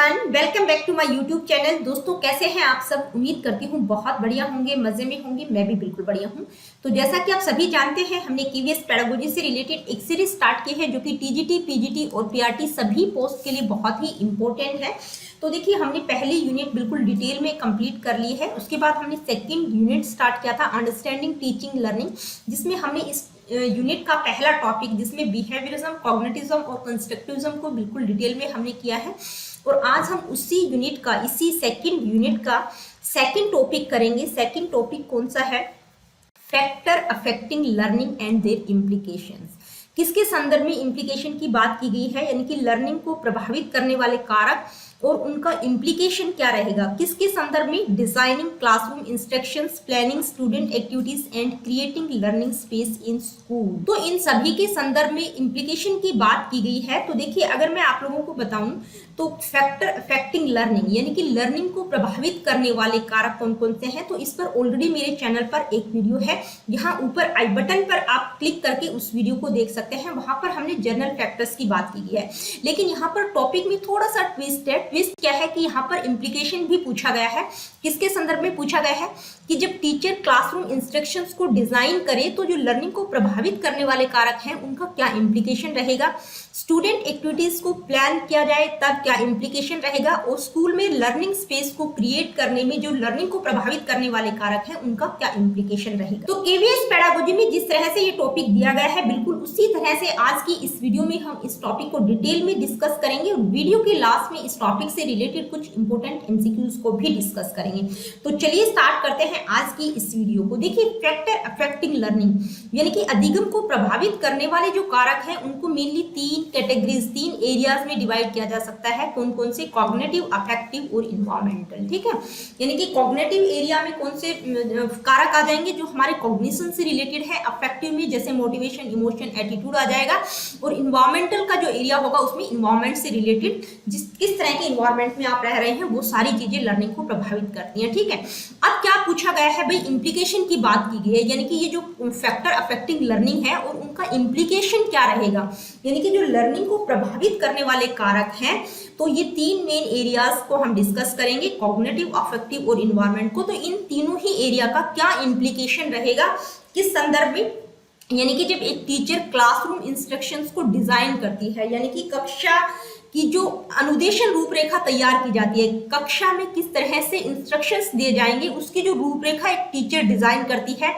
Everyone, welcome back to my YouTube channel. दोस्तों, कैसे हैं आप सब? उम्मीद करती हूँ बहुत बढ़िया होंगे, मजे में होंगे। मैं भी बिल्कुल बढ़िया हूँ। तो जैसा कि आप सभी जानते हैं, हमने केवीएस पेडागोजी से रिलेटेड एक सीरीज स्टार्ट की है जो कि टीजीटी, पीजीटी और पीआरटी सभी पोस्ट के लिए बहुत ही इंपॉर्टेंट है। तो देखिए, हमने पहली यूनिट बिल्कुल डिटेल में कंप्लीट कर ली है। उसके बाद हमने सेकेंड यूनिट स्टार्ट किया था, अंडरस्टैंडिंग टीचिंग लर्निंग, जिसमें हमने इस यूनिट का पहला टॉपिक जिसमें बिहेवियरिज्म, कॉग्निटिज्म और कंस्ट्रक्टिविज्म को बिल्कुल डिटेल में हमने किया है। और आज हम उसी यूनिट का, इसी सेकंड यूनिट का सेकंड टॉपिक करेंगे। सेकंड टॉपिक कौन सा है? Factor affecting learning and their implications. किसके संदर्भ में इम्प्लीकेशन की बात की गई है, यानी कि लर्निंग को प्रभावित करने वाले कारक और उनका इम्प्लीकेशन क्या रहेगा। किसके संदर्भ में? Designing classroom instructions, planning student activities and creating learning space in school. तो इन सभी के संदर्भ में इम्प्लीकेशन की बात की गई है। तो देखिए, अगर मैं आप लोगों को बताऊं तो फैक्टर अफेक्टिंग लर्निंग यानी कि लर्निंग को प्रभावित करने वाले कारक कौन कौन से हैं, तो इस पर ऑलरेडी मेरे चैनल पर एक वीडियो है। यहाँ ऊपर आई बटन पर आप क्लिक करके उस वीडियो को देख सकते हैं। वहां पर हमने जनरल फैक्टर्स की बात की गई है, लेकिन यहाँ पर टॉपिक में थोड़ा सा ट्विस्ट है। ट्विस्ट क्या है कि यहाँ पर इम्प्लीकेशन भी पूछा गया है। किसके संदर्भ में पूछा गया है कि जब टीचर क्लासरूम इंस्ट्रक्शंस को डिजाइन करे तो जो लर्निंग को प्रभावित करने वाले कारक हैं उनका क्या इम्प्लीकेशन रहेगा। स्टूडेंट एक्टिविटीज को प्लान किया जाए तब क्या इम्प्लीकेशन रहेगा, और स्कूल में लर्निंग स्पेस को क्रिएट करने में जो लर्निंग को प्रभावित करने वाले कारक हैं उनका क्या इम्प्लीकेशन रहेगा। तो केवीएस पेडागोजी में जिस तरह से ये टॉपिक दिया गया है, बिल्कुल उसी तरह से आज की इस वीडियो में हम इस टॉपिक को डिटेल में डिस्कस करेंगे और वीडियो के लास्ट में इस टॉपिक से रिलेटेड कुछ इंपॉर्टेंट एमसीक्यूज को भी डिस्कस करेंगे। तो चलिए स्टार्ट करते हैं आज की इस वीडियो को। देखिए, फैक्टर अफेक्टिंग लर्निंग यानी कि अधिगम को प्रभावित करने वाले जो कारक हैं उनको मेनली तीन कैटेगरीज, तीन एरियाज में डिवाइड किया जा सकता है। कौन कौन से? कॉग्निटिव, अफेक्टिव और इन्वायरमेंटल। ठीक है, यानी कि कॉग्निटिव एरिया में कौन से कारक आ जाएंगे जो हमारे कॉग्निशन से रिलेटेड है। अफेक्टिव में जैसे मोटिवेशन, इमोशन, एटीट्यूड आ जाएगा। और इन्वायरमेंटल का जो एरिया होगा उसमें इन्वायरमेंट से रिलेटेड किस तरह के इन्वायरमेंट में आप रह रहे हैं वो सारी चीजें लर्निंग को प्रभावित करती हैं। ठीक है, अब क्या पूछा गया है भाई, इम्प्लीकेशन की बात की गई है, यानी कि ये जो फैक्टर अफेक्टिंग लर्निंग है और उनका इम्प्लीकेशन क्या रहेगा, यानी कि जो लर्निंग को प्रभावित करने वाले कारक हैं। तो ये तीन मेन एरियाज को हम डिस्कस करेंगे, कॉग्निटिव, अफेक्टिव और इन्वायरमेंट को। तो इन तीनों ही एरिया का क्या इम्प्लीकेशन रहेगा, किस संदर्भ में, यानी कि जब एक टीचर क्लासरूम इंस्ट्रक्शंस को डिजाइन करती है, यानी कि कक्षा की जो अनुदेशन रूपरेखा तैयार की जाती है, कक्षा में किस तरह से इंस्ट्रक्शंस दिए जाएंगे उसकी जो रूपरेखा एक टीचर डिजाइन करती है,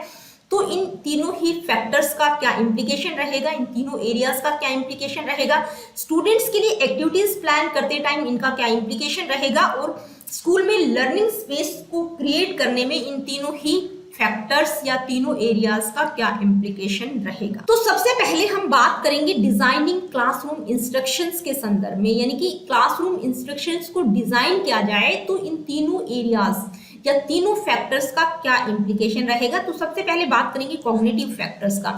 तो इन तीनों ही फैक्टर्स का क्या इम्प्लीकेशन रहेगा, इन तीनों एरियाज का क्या इम्प्लीकेशन रहेगा। स्टूडेंट्स के लिए एक्टिविटीज प्लान करते टाइम इनका क्या इम्प्लीकेशन रहेगा, और स्कूल में लर्निंग स्पेस को क्रिएट करने में इन तीनों ही फैक्टर्स या तीनों एरियाज का क्या इम्प्लीकेशन रहेगा। तो सबसे पहले हम बात करेंगे डिजाइनिंग क्लासरूम इंस्ट्रक्शंस के संदर्भ में, यानी कि क्लासरूम इंस्ट्रक्शंस को डिजाइन किया जाए तो इन तीनों एरियाज या तीनों फैक्टर्स का क्या इम्प्लीकेशन रहेगा। तो सबसे पहले बात करेंगे कॉग्निटिव फैक्टर्स का।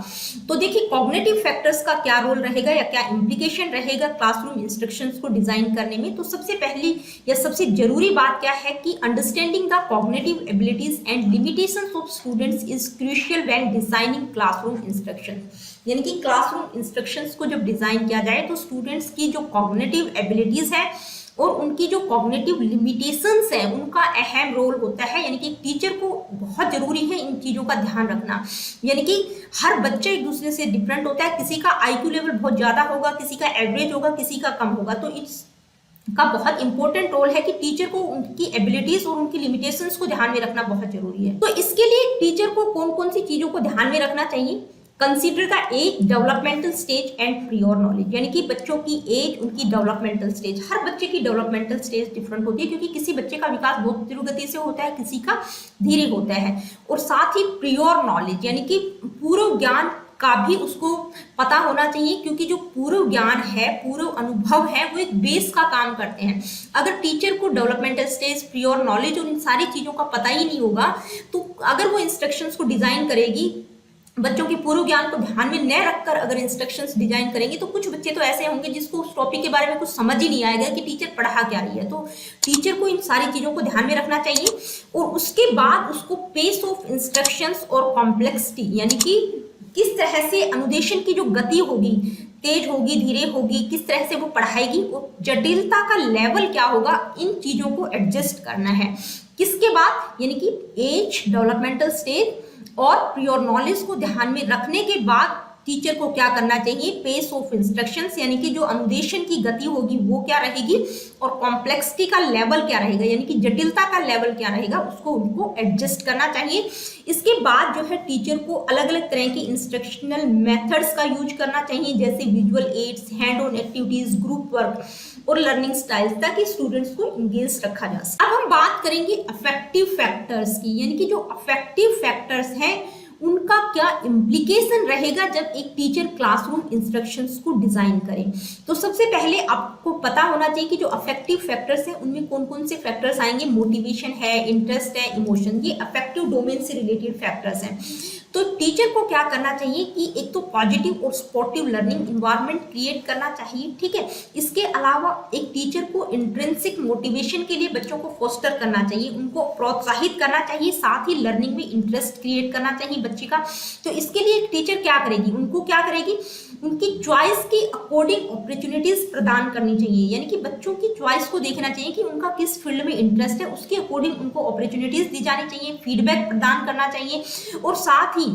तो देखिए, कॉग्निटिव फैक्टर्स का क्या रोल रहेगा या क्या इम्प्लीकेशन रहेगा क्लासरूम इंस्ट्रक्शंस को डिजाइन करने में। तो सबसे पहली या सबसे जरूरी बात क्या है कि understanding the cognitive abilities and limitations of students is crucial when designing classroom instructions. यानी कि क्लासरूम इंस्ट्रक्शंस को जब डिजाइन किया जाए तो स्टूडेंट्स की जो कॉग्निटिव एबिलिटीज है और उनकी जो कॉग्निटिव लिमिटेशंस है उनका अहम रोल होता है। यानी कि टीचर को बहुत जरूरी है इन चीजों का ध्यान रखना। यानी कि हर बच्चा एक दूसरे से डिफरेंट होता है, किसी का आईक्यू लेवल बहुत ज्यादा होगा, किसी का एवरेज होगा, किसी का कम होगा। तो इसका बहुत इंपॉर्टेंट रोल है कि टीचर को उनकी एबिलिटीज और उनकी लिमिटेशंस को ध्यान में रखना बहुत जरूरी है। तो इसके लिए टीचर को कौन कौन सी चीजों को ध्यान में रखना चाहिए। Consider the age, developmental stage and prior knowledge, यानी कि बच्चों की एज, उनकी डेवलपमेंटल स्टेज। हर बच्चे की डेवलपमेंटल स्टेज डिफरेंट होती है, क्योंकि किसी बच्चे का विकास बहुत तीव्र गति से होता है, किसी का धीरे होता है। और साथ ही प्रियोर नॉलेज, यानी कि पूर्व ज्ञान का भी उसको पता होना चाहिए, क्योंकि जो पूर्व ज्ञान है, पूर्व अनुभव है, वो एक बेस का काम करते हैं। अगर टीचर को डेवलपमेंटल स्टेज, प्रियोर नॉलेज और इन सारी चीजों का पता ही नहीं होगा, तो अगर वो इंस्ट्रक्शंस को डिजाइन करेगी, बच्चों की पूर्व ज्ञान को ध्यान में न रखकर अगर इंस्ट्रक्शंस डिजाइन करेंगे, तो कुछ बच्चे तो ऐसे होंगे जिसको उस टॉपिक के बारे में कुछ समझ ही नहीं आएगा कि टीचर पढ़ा क्या रही है। तो टीचर को इन सारी चीजों को ध्यान में रखना चाहिए। और उसके बाद उसको पेस ऑफ इंस्ट्रक्शंस और कॉम्प्लेक्सिटी, यानी कि किस तरह से अनुदेशन की जो गति होगी, तेज होगी, धीरे होगी, किस तरह से वो पढ़ाएगी, और जटिलता का लेवल क्या होगा, इन चीजों को एडजस्ट करना है। किसके बाद, यानी कि एज, डेवलपमेंटल स्टेज और प्योर नॉलेज को ध्यान में रखने के बाद टीचर को क्या करना चाहिए, पेस ऑफ इंस्ट्रक्शंस, यानी कि जो अनुदेशन की गति होगी वो क्या रहेगी, और कॉम्प्लेक्सिटी का लेवल क्या रहेगा, यानी कि जटिलता का लेवल क्या रहेगा, उसको उनको एडजस्ट करना चाहिए। इसके बाद जो है टीचर को अलग अलग तरह की इंस्ट्रक्शनल मेथड्स का यूज करना चाहिए, जैसे visual aids, hand on activities, group work और लर्निंग स्टाइल्स, ताकि स्टूडेंट्स को इंगेज रखा जा सके। अब हम बात करेंगे अफेक्टिव फैक्टर्स की, यानी कि जो अफेक्टिव फैक्टर्स हैं उनका क्या इम्प्लीकेशन रहेगा जब एक टीचर क्लासरूम इंस्ट्रक्शंस को डिजाइन करे। तो सबसे पहले आपको पता होना चाहिए कि जो अफेक्टिव फैक्टर्स हैं उनमें कौन कौन से फैक्टर्स आएंगे। मोटिवेशन है, इंटरेस्ट है, इमोशन, ये अफेक्टिव डोमेन से रिलेटेड फैक्टर्स हैं। तो टीचर को क्या करना चाहिए कि एक तो पॉजिटिव और सपोर्टिव लर्निंग इन्वायरमेंट क्रिएट करना चाहिए, ठीक है। इसके अलावा एक टीचर को इंट्रिंसिक मोटिवेशन के लिए बच्चों को फोस्टर करना चाहिए, उनको प्रोत्साहित करना चाहिए, साथ ही लर्निंग में इंटरेस्ट क्रिएट करना चाहिए बच्चे का। तो इसके लिए एक टीचर क्या करेगी, उनको क्या करेगी, उनकी चॉइस के अकॉर्डिंग अपॉर्चुनिटीज प्रदान करनी चाहिए, यानी कि बच्चों की चॉइस को देखना चाहिए कि उनका किस फील्ड में इंटरेस्ट है, उसके अकॉर्डिंग उनको अपॉर्चुनिटीज दी जानी चाहिए, फीडबैक प्रदान करना चाहिए, और साथ ही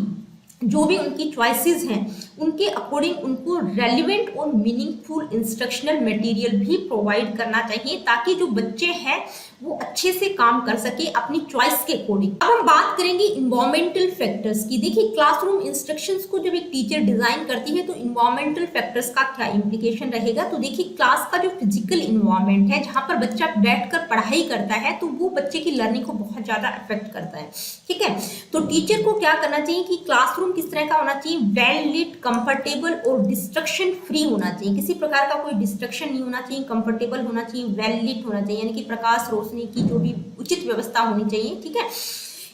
जो भी उनकी चॉइसेस हैं उनके अकॉर्डिंग उनको रेलिवेंट और मीनिंगफुल इंस्ट्रक्शनल मटेरियल भी प्रोवाइड करना चाहिए, ताकि जो बच्चे हैं वो अच्छे से काम कर सके अपनी चॉइस के अकॉर्डिंग। अब हम बात करेंगे इन्वायरमेंटल फैक्टर्स की। देखिए, क्लासरूम इंस्ट्रक्शंस को जब एक टीचर डिजाइन करती है तो इन्वायरमेंटल फैक्टर्स का क्या इम्प्लीकेशन रहेगा। तो देखिए, क्लास का जो फिजिकल इन्वायरमेंट है, जहां पर बच्चा बैठकर पढ़ाई करता है, तो वो बच्चे की लर्निंग को बहुत ज्यादा अफेक्ट करता है, ठीक है। तो टीचर को क्या करना चाहिए कि क्लासरूम किस तरह का होना चाहिए, वेल लिट, कंफर्टेबल और डिस्ट्रक्शन फ्री होना चाहिए। किसी प्रकार का कोई डिस्ट्रक्शन नहीं होना चाहिए, कंफर्टेबल होना चाहिए, वेल लिट होना चाहिए, यानी कि प्रकाश रोशनी की जो भी उचित व्यवस्था होनी चाहिए, ठीक है।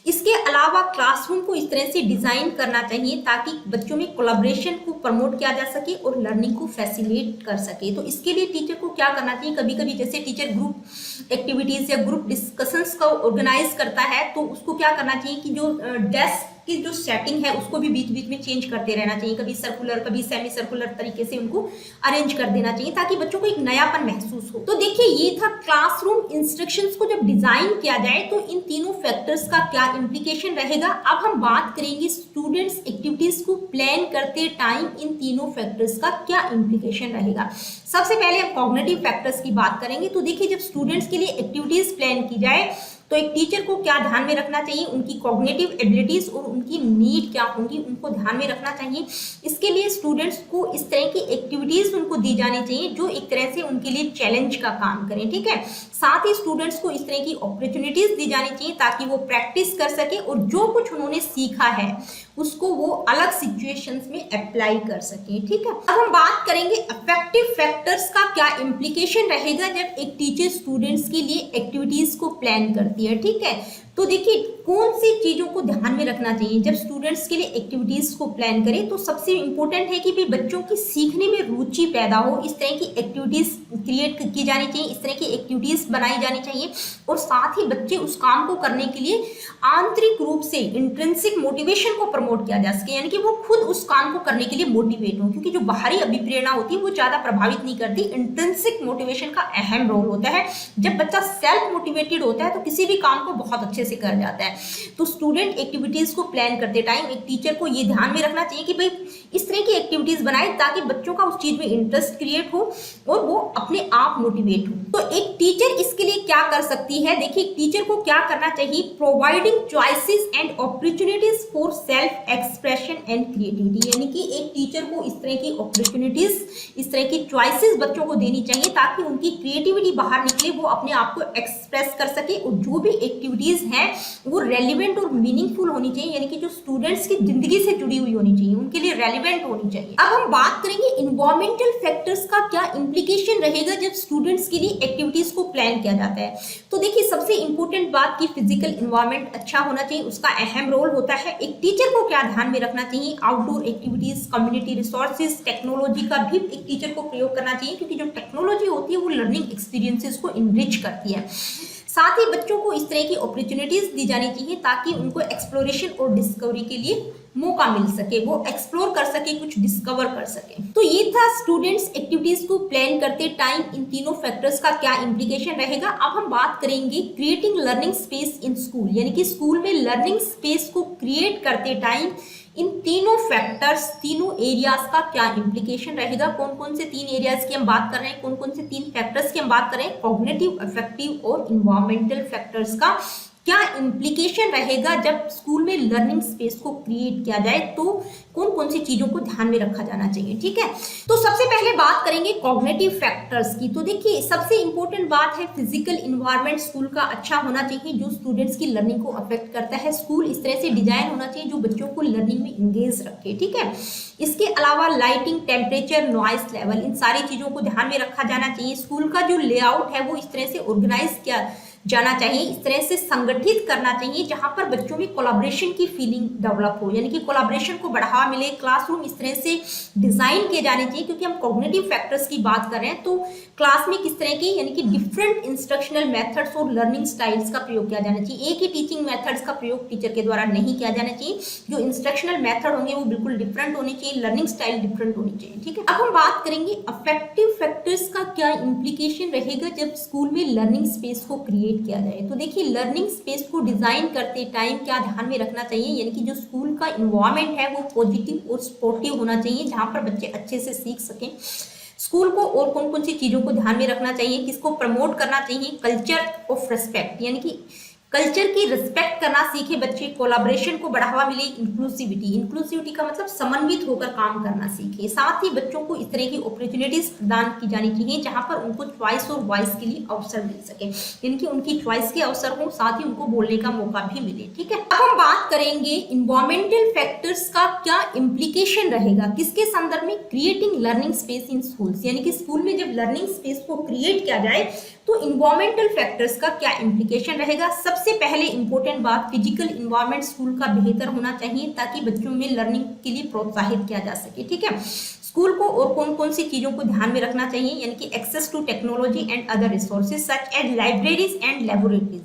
इसके अलावा क्लासरूम को इस तरह से डिजाइन करना चाहिए ताकि बच्चों में कोलैबोरेशन को प्रमोट किया जा सके और लर्निंग को फैसिलिटेट कर सके। तो इसके लिए टीचर को क्या करना चाहिए, कभी कभी जैसे टीचर ग्रुप एक्टिविटीज या ग्रुप डिस्कशंस का ऑर्गेनाइज करता है, तो उसको क्या करना चाहिए कि जो डेस्क की जो सेटिंग है उसको भी बीच बीच में चेंज करते रहना चाहिए, कभी सर्कुलर कभी सेमी सर्कुलर तरीके से उनको अरेंज कर देना चाहिए, ताकि बच्चों को एक नयापन महसूस हो। तो देखिए, ये था क्लासरूम इंस्ट्रक्शंस को जब डिजाइन किया जाए तो इन तीनों फैक्टर्स का क्या इम्प्लीकेशन रहेगा। अब हम बात करेंगे स्टूडेंट्स एक्टिविटीज को प्लान करते टाइम इन तीनों फैक्टर्स का क्या इम्प्लीकेशन रहेगा। सबसे पहले हम कॉग्निटिव फैक्टर्स की बात करेंगे। तो देखिए, जब स्टूडेंट्स के लिए एक्टिविटीज प्लान की जाए तो एक टीचर को क्या ध्यान में रखना चाहिए, उनकी कॉग्निटिव एबिलिटीज और उनकी नीड क्या होंगी उनको ध्यान में रखना चाहिए। इसके लिए स्टूडेंट्स को इस तरह की एक्टिविटीज उनको दी जानी चाहिए जो एक तरह से उनके लिए चैलेंज का काम करें, ठीक है। साथ ही स्टूडेंट्स को इस तरह की अपॉर्चुनिटीज दी जानी चाहिए ताकि वो प्रैक्टिस कर सके और जो कुछ उन्होंने सीखा है उसको वो अलग सिचुएशंस में अप्लाई कर सके, ठीक है। अब हम बात करेंगे अफेक्टिव फैक्टर्स का क्या इम्प्लीकेशन रहेगा जब एक टीचर स्टूडेंट्स के लिए एक्टिविटीज को प्लान करती है, ठीक है। तो देखिए, कौन सी चीजों को ध्यान में रखना चाहिए जब स्टूडेंट्स के लिए एक्टिविटीज को प्लान करें। तो सबसे इंपॉर्टेंट है कि भी बच्चों की सीखने में रुचि पैदा हो, इस तरह की एक्टिविटीज क्रिएट की जानी चाहिए, इस तरह की एक्टिविटीज बनाई जानी चाहिए, और साथ ही बच्चे उस काम को करने के लिए आंतरिक रूप से इंट्रिंसिक मोटिवेशन को प्रमोट किया जा सके, यानी कि वो खुद उस काम को करने के लिए मोटिवेट हो, क्योंकि जो बाहरी अभिप्रेरणा होती है वो ज्यादा प्रभावित नहीं करती। इंट्रिंसिक मोटिवेशन का अहम रोल होता है। जब बच्चा सेल्फ मोटिवेटेड होता है तो किसी भी काम को बहुत अच्छे से कर जाता है। तो स्टूडेंट एक्टिविटीज को प्लान करते टाइम एक टीचर को ये ध्यान में रखना चाहिए कि भाई इस तरह की एक्टिविटीज बनाए ताकि बच्चों का उस चीज में इंटरेस्ट क्रिएट हो और वो अपने आप मोटिवेट हो। तो एक टीचर इसके लिए क्या कर सकती है, देखिए टीचर को क्या करना चाहिए, providing choices and opportunities for self expression and creativity, यानी कि एक टीचर को इस तरह की अपॉर्चुनिटीज, इस तरह की चॉइसेस बच्चों को देनी चाहिए ताकि उनकी क्रिएटिविटी बाहर निकले, वो अपने आप को एक्सप्रेस कर सके और जो भी एक्टिविटीज हैं वो रेलिवेंट और मीनिंगफुल होनी चाहिए, यानी कि जो स्टूडेंट्स की जिंदगी से जुड़ी हुई होनी चाहिए, उनके लिए रेलिवेंट होनी चाहिए। अब हम बात करेंगे इन्वायरमेंटल फैक्टर्स का क्या इंप्लीकेशन रहेगा जब स्टूडेंट्स के लिए एक्टिविटीज को प्लान किया जाता है। तो देखिए, सबसे इंपॉर्टेंट बात की फिजिकल इन्वायरमेंट अच्छा होना चाहिए, उसका अहम रोल होता है। एक टीचर को क्या ध्यान में रखना चाहिए, outdoor activities, community resources, technology का भी एक टीचर को प्रयोग करना चाहिए, क्योंकि जो टेक्नोलॉजी होती है वो लर्निंग एक्सपीरियंसेस को इनरिच करती है। साथ ही बच्चों को इस तरह की अपॉर्चुनिटीज दी जानी चाहिए ताकि उनको एक्सप्लोरेशन और डिस्कवरी के लिए मौका मिल सके, वो एक्सप्लोर कर सके, कुछ डिस्कवर कर सके। तो ये था स्टूडेंट्स एक्टिविटीज को प्लान करते टाइम इन तीनों फैक्टर्स का क्या इंप्लीकेशन रहेगा। अब हम बात करेंगे creating learning space in school, यानी कि स्कूल में लर्निंग स्पेस को क्रिएट करते टाइम इन तीनों फैक्टर्स, तीनों एरियाज का क्या इंप्लीकेशन रहेगा। कौन कौन से 3 एरियाज की हम बात कर रहे हैं, कौन कौन से 3 फैक्टर्स की हम बात कर रहे हैं, कॉग्निटिव, अफेक्टिव और इन्वायरमेंटल फैक्टर्स का क्या इंप्लीकेशन रहेगा जब स्कूल में लर्निंग स्पेस को क्रिएट किया जाए, तो कौन कौन सी चीजों को ध्यान में रखा जाना चाहिए। ठीक है, तो सबसे पहले बात करेंगे कॉग्निटिव फैक्टर्स की। तो देखिए, सबसे इंपॉर्टेंट बात है फिजिकल इन्वायरमेंट स्कूल का अच्छा होना चाहिए जो स्टूडेंट्स की लर्निंग को अफेक्ट करता है। स्कूल इस तरह से डिजाइन होना चाहिए जो बच्चों को लर्निंग में इंगेज रखे। ठीक है, इसके अलावा लाइटिंग, टेम्परेचर, नॉइस लेवल, इन सारी चीजों को ध्यान में रखा जाना चाहिए। स्कूल का जो लेआउट है वो इस तरह से ऑर्गेनाइज किया जाना चाहिए, इस तरह से संगठित करना चाहिए जहां पर बच्चों में कोलैबोरेशन की फीलिंग डेवलप हो, यानी कि कोलैबोरेशन को बढ़ावा मिले। क्लासरूम इस तरह से डिजाइन किए जाने चाहिए, क्योंकि हम कॉग्निटिव फैक्टर्स की बात कर रहे हैं तो क्लास में किस तरह की, यानी कि डिफरेंट इंस्ट्रक्शनल मेथड्स और लर्निंग स्टाइल्स का प्रयोग किया जाना चाहिए। एक ही टीचिंग मेथड्स का प्रयोग टीचर के द्वारा नहीं किया जाना चाहिए। जो इंस्ट्रक्शनल मेथड होंगे वो बिल्कुल डिफरेंट होने चाहिए, लर्निंग स्टाइल डिफरेंट होनी चाहिए। ठीक है, अब हम बात करेंगे अफेक्टिव फैक्टर्स का क्या इंप्लीकेशन रहेगा जब स्कूल में लर्निंग स्पेस को क्रिएट किया जाए। तो देखिए, लर्निंग स्पेस को डिजाइन करते टाइम क्या ध्यान में रखना चाहिए, यानी कि जो स्कूल का इन्वायरमेंट है वो पॉजिटिव और सपोर्टिव होना चाहिए जहां पर बच्चे अच्छे से सीख सकें। स्कूल को और कौन कौन सी चीजों को ध्यान में रखना चाहिए, किसको प्रमोट करना चाहिए, कल्चर ऑफ रिस्पेक्ट, यानी कि कल्चर की रिस्पेक्ट करना सीखे बच्चे, कोलैबोरेशन को बढ़ावा मिले, इंक्लूसिविटी, इंक्लूसिविटी का मतलब समन्वित होकर काम करना सीखे। साथ ही बच्चों को इस तरह की अपॉर्चुनिटीज प्रदान की जानी चाहिए जहां पर उनको चॉइस और वॉइस के लिए अवसर मिल सके, यानी कि उनकी चॉइस के अवसर हो, साथ ही उनको बोलने का मौका भी मिले। ठीक है, अब हम बात करेंगे इन्वायरमेंटल फैक्टर्स का क्या इंप्लीकेशन रहेगा, किसके संदर्भ में, creating learning space in schools, यानी कि स्कूल में जब लर्निंग स्पेस को क्रिएट किया जाए तो इन्वायरमेंटल फैक्टर्स का क्या इंप्लीकेशन रहेगा। सबसे पहले इंपॉर्टेंट बात, फिजिकल इन्वायरमेंट स्कूल का बेहतर होना चाहिए ताकि बच्चों में लर्निंग के लिए प्रोत्साहित किया जा सके। ठीक है, स्कूल को और कौन कौन सी चीजों को ध्यान में रखना चाहिए, यानी कि access to technology and other resources such as libraries and laboratories,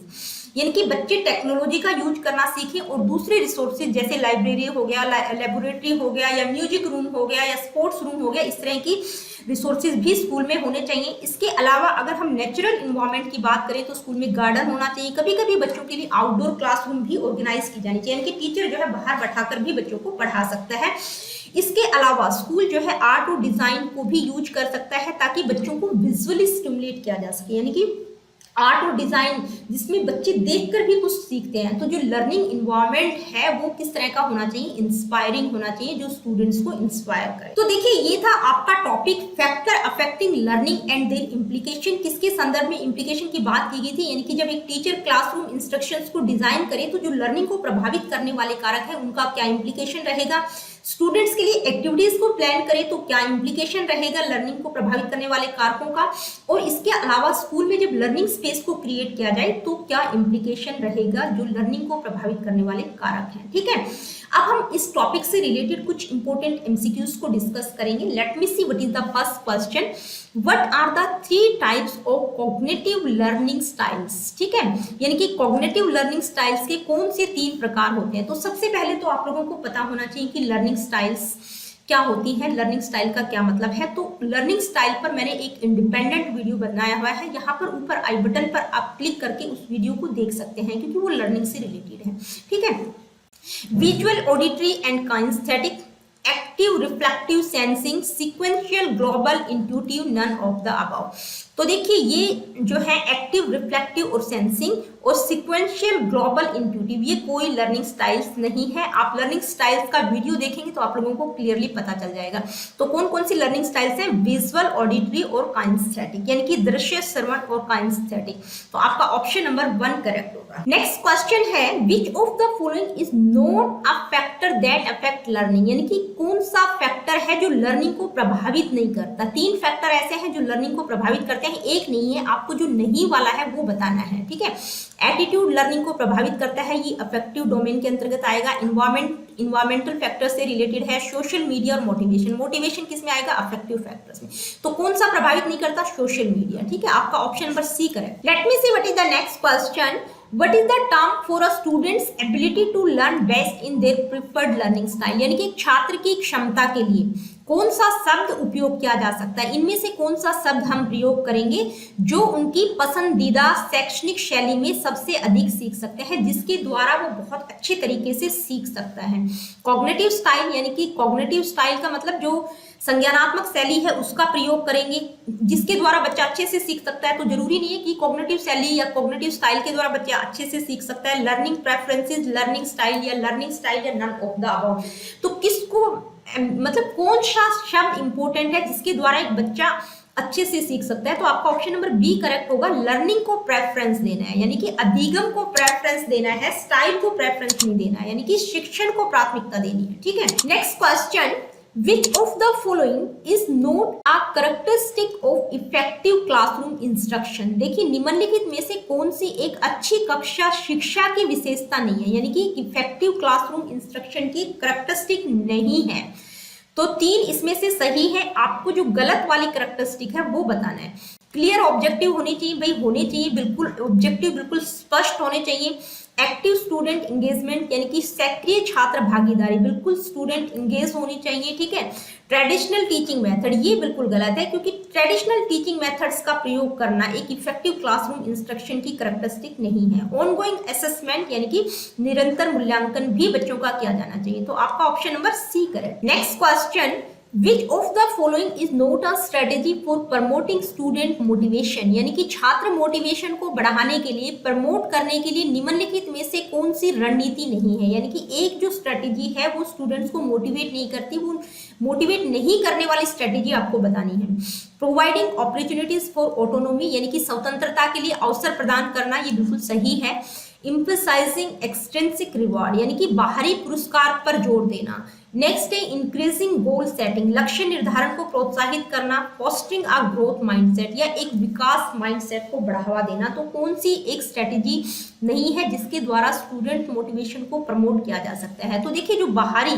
यानी कि बच्चे टेक्नोलॉजी का यूज करना सीखें और दूसरे रिसोर्सेज जैसे लाइब्रेरी हो गया, लेबोरेटरी हो गया, या म्यूजिक रूम हो गया, या स्पोर्ट्स रूम हो गया, इस तरह की रिसोर्सेज भी स्कूल में होने चाहिए। इसके अलावा अगर हम नेचुरल इन्वायरमेंट की बात करें तो स्कूल में गार्डन होना चाहिए। कभी कभी बच्चों के लिए आउटडोर क्लासरूम भी ऑर्गेनाइज की जानी चाहिए, यानी कि टीचर जो है बाहर बैठाकर भी बच्चों को पढ़ा सकता है। इसके अलावा स्कूल जो है आर्ट और डिजाइन को भी यूज कर सकता है ताकि बच्चों को विजुअली स्टिमुलेट किया जा सके, यानी कि आर्ट और डिजाइन जिसमें बच्चे देखकर भी कुछ सीखते हैं। तो जो लर्निंग इन्वायरमेंट है वो किस तरह का होना चाहिए, इंस्पायरिंग होना चाहिए, जो स्टूडेंट्स को इंस्पायर करे। तो देखिए, ये था आपका topic factor affecting learning and their implication. किसके संदर्भ में इंप्लीकेशन की बात की गई थी, यानी कि जब एक टीचर क्लासरूम इंस्ट्रक्शंस को डिजाइन करे तो जो लर्निंग को प्रभावित करने वाले कारक है उनका क्या इंप्लीकेशन रहेगा। स्टूडेंट्स के लिए एक्टिविटीज को प्लान करें तो क्या इंप्लीकेशन रहेगा लर्निंग को प्रभावित करने वाले कारकों का, और इसके अलावा स्कूल में जब लर्निंग स्पेस को क्रिएट किया जाए तो क्या इंप्लीकेशन रहेगा जो लर्निंग को प्रभावित करने वाले कारक हैं। ठीक है, अब हम इस टॉपिक से रिलेटेड कुछ इंपॉर्टेंट एमसीक्यूज को डिस्कस करेंगे। Let me see what is the first question, what are the 3 types of cognitive learning styles. ठीक है, यानी कि कॉग्निटिव लर्निंग स्टाइल्स के कौन से 3 प्रकार होते हैं। तो सबसे पहले तो आप लोगों को पता होना चाहिए कि लर्निंग स्टाइल्स क्या होती है, लर्निंग स्टाइल का क्या मतलब है। तो लर्निंग स्टाइल पर मैंने एक इंडिपेंडेंट वीडियो बनाया हुआ है, यहाँ पर ऊपर आई बटन पर आप क्लिक करके उस वीडियो को देख सकते हैं क्योंकि वो लर्निंग से रिलेटेड है। ठीक है, visual, auditory and kinesthetic, active reflective sensing, sequential, global, intuitive, none of the above. तो देखिए, ये जो है एक्टिव, रिफ्लेक्टिव और सेंसिंग और सीक्वेंशियल, ग्लोबल, इंट्यूटिव, ये कोई लर्निंग स्टाइल्स नहीं है। आप लर्निंग स्टाइल्स का वीडियो देखेंगे तो आप लोगों को क्लियरली पता चल जाएगा। तो कौन कौन सी लर्निंग स्टाइल्स हैं, विजुअल, ऑडिटरी और काइनेस्थेटिक, यानी कि दृश्य, श्रवण और काइनेस्थेटिक। तो आपका ऑप्शन नंबर 1 करेक्ट होगा। नेक्स्ट क्वेश्चन है, which of the following is not a factor that affect learning, यानी कि कौन सा फैक्टर है जो लर्निंग को प्रभावित नहीं करता। 3 फैक्टर ऐसे हैं जो लर्निंग को प्रभावित करते हैं, एक नहीं है, आपको जो नहीं वाला है वो बताना है। ठीक है, एटीट्यूड लर्निंग को प्रभावित करता है, ये अफेक्टिव डोमेन के अंतर्गत आएगा। इन्वायरमेंट इन्वायरमेंटल फैक्टर से रिलेटेड है, सोशल मीडिया और मोटिवेशन। मोटिवेशन किस में आएगा? अफेक्टिव फैक्टर्स में। तो कौन सा प्रभावित नहीं करता? Social media. ठीक है, आपका option number C correct. Let me see what is the next question. What is the term for a student's ability to learn best in their preferred learning style? यानी कि एक छात्र की क्षमता के लिए कौन सा शब्द उपयोग किया जा सकता है? इनमें से कौन सा शब्द हम प्रयोग करेंगे जो उनकी पसंदीदा शैक्षणिक शैली में सबसे अधिक सीख सकते हैं, जिसके द्वारा वो बहुत अच्छे तरीके से सीख सकता है? कॉग्निटिव स्टाइल, यानी कि कॉग्निटिव स्टाइल का मतलब जो संज्ञानात्मक शैली है उसका प्रयोग करेंगे, जिसके द्वारा बच्चा अच्छे से सीख सकता है। तो जरूरी नहीं है कि कॉग्निटिव शैली या कॉग्निटिव स्टाइल के द्वारा बच्चा अच्छे से सीख सकता है। लर्निंग प्रेफरेंसेस, लर्निंग स्टाइल या लर्निंग स्टाइल या नन ऑफ द अबव। तो किसको मतलब कौन सा शब्द इंपॉर्टेंट है जिसके द्वारा एक बच्चा अच्छे से सीख सकता है? तो आपका ऑप्शन नंबर बी करेक्ट होगा। लर्निंग को प्रेफरेंस देना है, यानी कि अधिगम को प्रेफरेंस देना है, स्टाइल को प्रेफरेंस नहीं देना है, यानी कि शिक्षण को प्राथमिकता देनी है। ठीक है, next question. Which of the following is not a characteristic of effective classroom instruction? देखिए निम्नलिखित में से कौन सी एक अच्छी कक्षा शिक्षा की विशेषता नहीं है, यानी कि इफेक्टिव क्लासरूम इंस्ट्रक्शन की कैरेक्टरिस्टिक नहीं है? तो 3 इसमें से सही है। आपको जो गलत वाली कैरेक्टरिस्टिक है वो बताना है। क्लियर ऑब्जेक्टिव होनी चाहिए भाई, होने चाहिए बिल्कुल ऑब्जेक्टिव, बिल्कुल स्पष्ट होने चाहिए। एक्टिव स्टूडेंट एंगेजमेंट, यानी कि सक्रिय छात्र भागीदारी, बिल्कुल स्टूडेंट एंगेज होनी चाहिए। ठीक है, ट्रेडिशनल टीचिंग मेथड, ये बिल्कुल गलत है, क्योंकि ट्रेडिशनल टीचिंग मेथड्स का प्रयोग करना एक इफेक्टिव क्लासरूम इंस्ट्रक्शन की कैरेक्टरिस्टिक नहीं है। ऑनगोइंग असेसमेंट, यानी कि निरंतर मूल्यांकन भी बच्चों का किया जाना चाहिए। तो आपका option number C correct. Next question. Which of the following is not a strategy for promoting student motivation? यानी कि छात्र मोटिवेशन को बढ़ाने के लिए, प्रमोट करने के लिए निम्नलिखित में से कौन सी रणनीति नहीं है? यानी कि एक जो स्ट्रेटेजी है वो स्टूडेंट्स को मोटिवेट नहीं करती, वो मोटिवेट नहीं करने वाली स्ट्रेटेजी आपको बतानी है। प्रोवाइडिंग अपॉर्चुनिटीज फॉर ऑटोनोमी, यानी कि स्वतंत्रता के लिए अवसर प्रदान करना, ये बिल्कुल सही है। इम्फसाइजिंग एक्सट्रिंसिक रिवॉर्ड, यानी कि बाहरी पुरस्कार पर जोर देना। नेक्स्ट है इंक्रीजिंग गोल सेटिंग, लक्ष्य निर्धारण को प्रोत्साहित करना। फॉस्टरिंग अ ग्रोथ माइंडसेट, या एक विकास माइंडसेट को बढ़ावा देना। तो कौन सी एक स्ट्रेटेजी नहीं है जिसके द्वारा स्टूडेंट मोटिवेशन को प्रमोट किया जा सकता है? तो देखिए जो बाहरी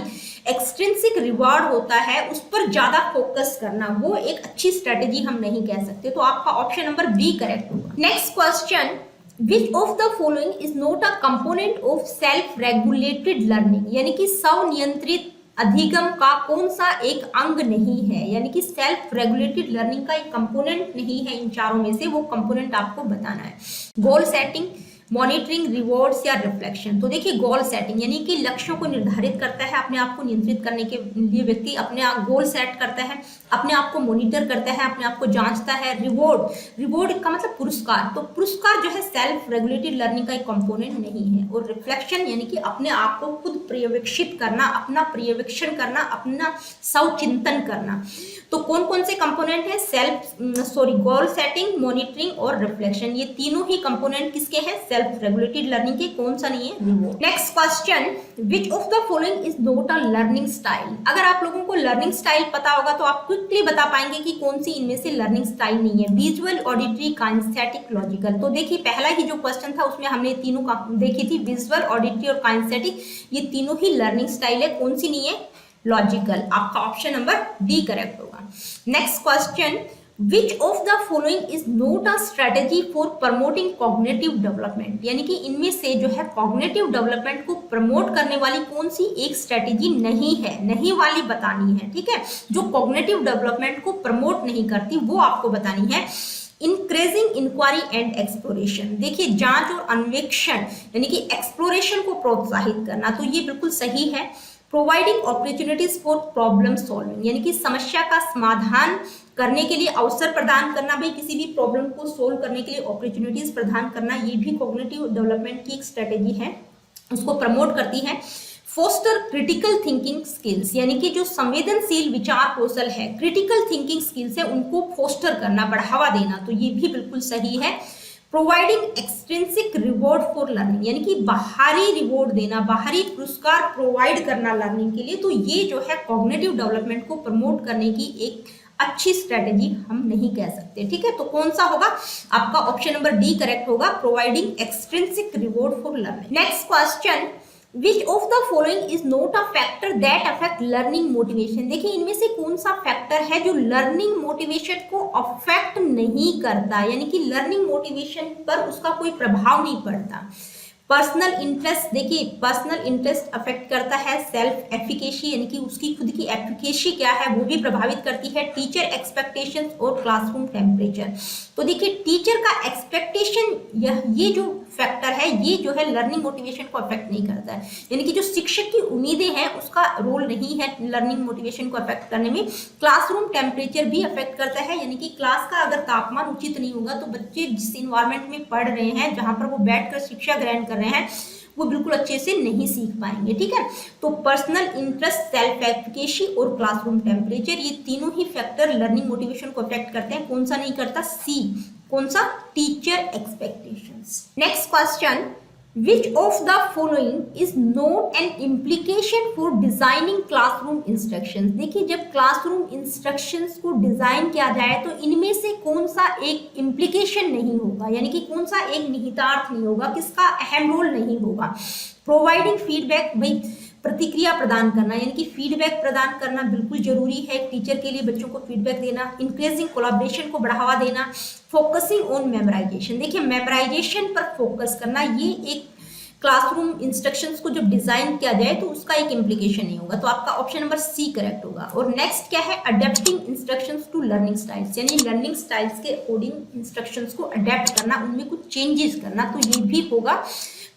एक्सट्रिंसिक रिवॉर्ड होता है उस पर ज्यादा फोकस करना, वो एक अच्छी स्ट्रेटेजी हम नहीं कह सकते। तो आपका ऑप्शन नंबर बी करेक्ट होगा। Next question. Which of the following is not a component of self-regulated learning? यानी कि स्वनियंत्रित अधिगम का कौन सा एक अंग नहीं है, यानी कि सेल्फ रेगुलेटेड लर्निंग का एक कंपोनेंट नहीं है। इन चारों में से वो कंपोनेंट आपको बताना है। गोल सेटिंग, मॉनिटरिंग, रिवॉर्ड्स या रिफ्लेक्शन। तो देखिए गोल सेटिंग यानी कि लक्ष्यों को निर्धारित करता है, अपने आप को नियंत्रित करने के लिए व्यक्ति अपने आप गोल सेट करता है, अपने आप को मॉनिटर करता है, अपने आप को जांचता है। रिवॉर्ड का मतलब पुरस्कार, तो पुरस्कार जो है सेल्फ रेगुलेटेड लर्निंग का एक कंपोनेंट नहीं है। और रिफ्लेक्शन यानी कि अपने आप को खुद पर्यवेक्षित करना, अपना पर्यवेक्षण करना, अपना स्वचिंतन करना। तो कौन कौन से कंपोनेंट है? गोल सेटिंग, मॉनिटरिंग और रिफ्लेक्शन, ये तीनों ही कंपोनेंट किसके हैं? सेल्फ रेगुलेटेड लर्निंग के। कौन सा नहीं है? Reward. Next question, which of the following is not a learning style? अगर आप लोगों को लर्निंग स्टाइल पता होगा तो आप क्विकली बता पाएंगे कि कौन सी इनमें से लर्निंग स्टाइल नहीं है। Visual, auditory, kinesthetic, logical. तो देखिए पहला ही जो क्वेश्चन था उसमें हमने तीनों देखी थी, विजुअल, ऑडिटरी और काइनेस्थेटिक, ये तीनों ही लर्निंग स्टाइल है। कौन सी नहीं है? लॉजिकल। आपका ऑप्शन नंबर डी करेक्ट होगा। Next question, Which of the following is not a strategy for promoting cognitive development? यानी कि इनमें से जो है cognitive development को प्रमोट करने वाली कौन सी एक स्ट्रेटेजी नहीं है? नहीं वाली बतानी है, ठीक है। जो cognitive development को प्रमोट नहीं करती वो आपको बतानी है। इंक्रीजिंग इंक्वायरी एंड एक्सप्लोरेशन, देखिए जांच और अन्वेषण यानी कि एक्सप्लोरेशन को प्रोत्साहित करना, तो ये बिल्कुल सही है। Providing opportunities for problem solving यानी कि समस्या का समाधान करने के लिए अवसर प्रदान करना, भाई किसी भी प्रॉब्लम को सोल्व करने के लिए अपॉर्चुनिटीज प्रदान करना, ये भी कॉग्निटिव डेवलपमेंट की एक स्ट्रेटेजी है, उसको प्रमोट करती है। फोस्टर क्रिटिकल थिंकिंग स्किल्स यानी कि जो संवेदनशील विचार कौशल है, क्रिटिकल थिंकिंग स्किल्स है, उनको फोस्टर करना, बढ़ावा देना, तो ये भी बिल्कुल सही है। Providing extrinsic reward for learning यानी कि बाहरी रिवॉर्ड देना, बाहरी पुरस्कार प्रोवाइड करना लर्निंग के लिए, तो ये जो है कॉग्निटिव डेवलपमेंट को प्रमोट करने की एक अच्छी स्ट्रेटेजी हम नहीं कह सकते, ठीक है। तो कौन सा होगा? आपका ऑप्शन नंबर डी करेक्ट होगा, providing extrinsic reward for learning. Next question, which of the following is not a factor that affect learning motivation. देखिए इनमें से कौन सा फैक्टर है जो लर्निंग मोटिवेशन को अफेक्ट नहीं करता, यानी कि लर्निंग मोटिवेशन पर उसका कोई प्रभाव नहीं पड़ता। पर्सनल इंटरेस्ट, देखिए पर्सनल इंटरेस्ट अफेक्ट करता है। सेल्फ एफिकेसी यानी कि उसकी खुद की एफिकेसी क्या है वो भी प्रभावित करती है। टीचर एक्सपेक्टेशंस और क्लासरूम टेम्परेचर, तो देखिए टीचर का एक्सपेक्टेशन ये जो फैक्टर है ये जो है लर्निंग मोटिवेशन को अफेक्ट नहीं करता है, यानी कि जो शिक्षक की उम्मीदें हैं उसका रोल नहीं है लर्निंग मोटिवेशन को अफेक्ट करने में। क्लासरूम टेम्परेचर भी अफेक्ट करता है, यानी कि क्लास का अगर तापमान उचित नहीं होगा तो बच्चे जिस इन्वायरमेंट में पढ़ रहे हैं, जहां पर वो बैठकर शिक्षा ग्रहण कर रहे हैं, वो बिल्कुल अच्छे से नहीं सीख पाएंगे। ठीक है, तो पर्सनल इंटरेस्ट, सेल्फ एफिकेसी और क्लासरूम टेम्परेचर, ये तीनों ही फैक्टर लर्निंग मोटिवेशन को अफेक्ट करते हैं। कौन सा नहीं करता? सी। कौन सा? Teacher expectations. Next question, which of the following is not an implication for designing classroom instructions. देखिए जब क्लासरूम इंस्ट्रक्शंस को डिजाइन किया जाए तो इनमें से कौन सा एक इम्प्लीकेशन नहीं होगा, यानी कि कौन सा एक निहितार्थ नहीं होगा, किसका अहम रोल नहीं होगा? प्रोवाइडिंग फीडबैक, भाई प्रतिक्रिया प्रदान करना, यानी कि फीडबैक प्रदान करना बिल्कुल जरूरी है एक टीचर के लिए, बच्चों को फीडबैक देना। इंक्रीजिंग कोलैबोरेशन को बढ़ावा देना। फोकसिंग ऑन मेमोराइजेशन, देखिए मेमोराइजेशन पर फोकस करना, ये एक क्लासरूम इंस्ट्रक्शंस को जब डिजाइन किया जाए तो उसका एक इम्प्लीकेशन नहीं होगा, तो आपका ऑप्शन नंबर सी करेक्ट होगा। और नेक्स्ट क्या है? Adapting instructions to learning styles, यानी लर्निंग स्टाइल्स के अकॉर्डिंग इंस्ट्रक्शंस को अडेप्ट करना, उनमें कुछ चेंजेस करना, तो ये भी होगा।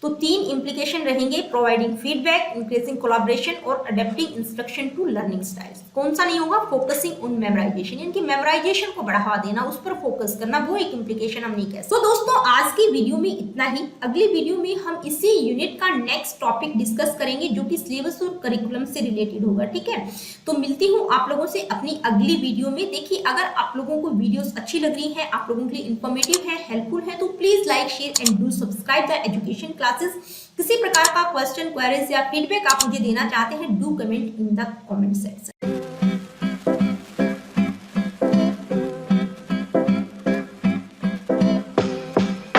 तो तीन इंप्लीकेशन रहेंगे, प्रोवाइडिंग फीडबैक, इंक्रीजिंग कोलैबोरेशन और adapting instruction to learning styles. कौन सा नहीं होगा? फोकसिंग ऑन मेमोराइजेशन, यानी कि मेमोराइजेशन को बढ़ावा देना, उस पर फोकस करना, वो एक इंप्लीकेशन हम नहीं कह सकते। तो दोस्तों आज की वीडियो में इतना ही। अगली वीडियो में हम इसी यूनिट का नेक्स्ट टॉपिक डिस्कस करेंगे जो कि सिलेबस और करिकुलम से रिलेटेड होगा। ठीक है, तो मिलती हूँ आप लोगों से अपनी अगली वीडियो में। देखिए अगर आप लोगों को वीडियोस अच्छी लग रही है, आप लोगों के लिए इन्फॉर्मेटिव है, हेल्पफुल है, तो please like, share and do subscribe the education classes. किसी प्रकार का क्वेश्चन, क्वेरीज या फीडबैक आप मुझे देना चाहते हैं, do comment in the comment section.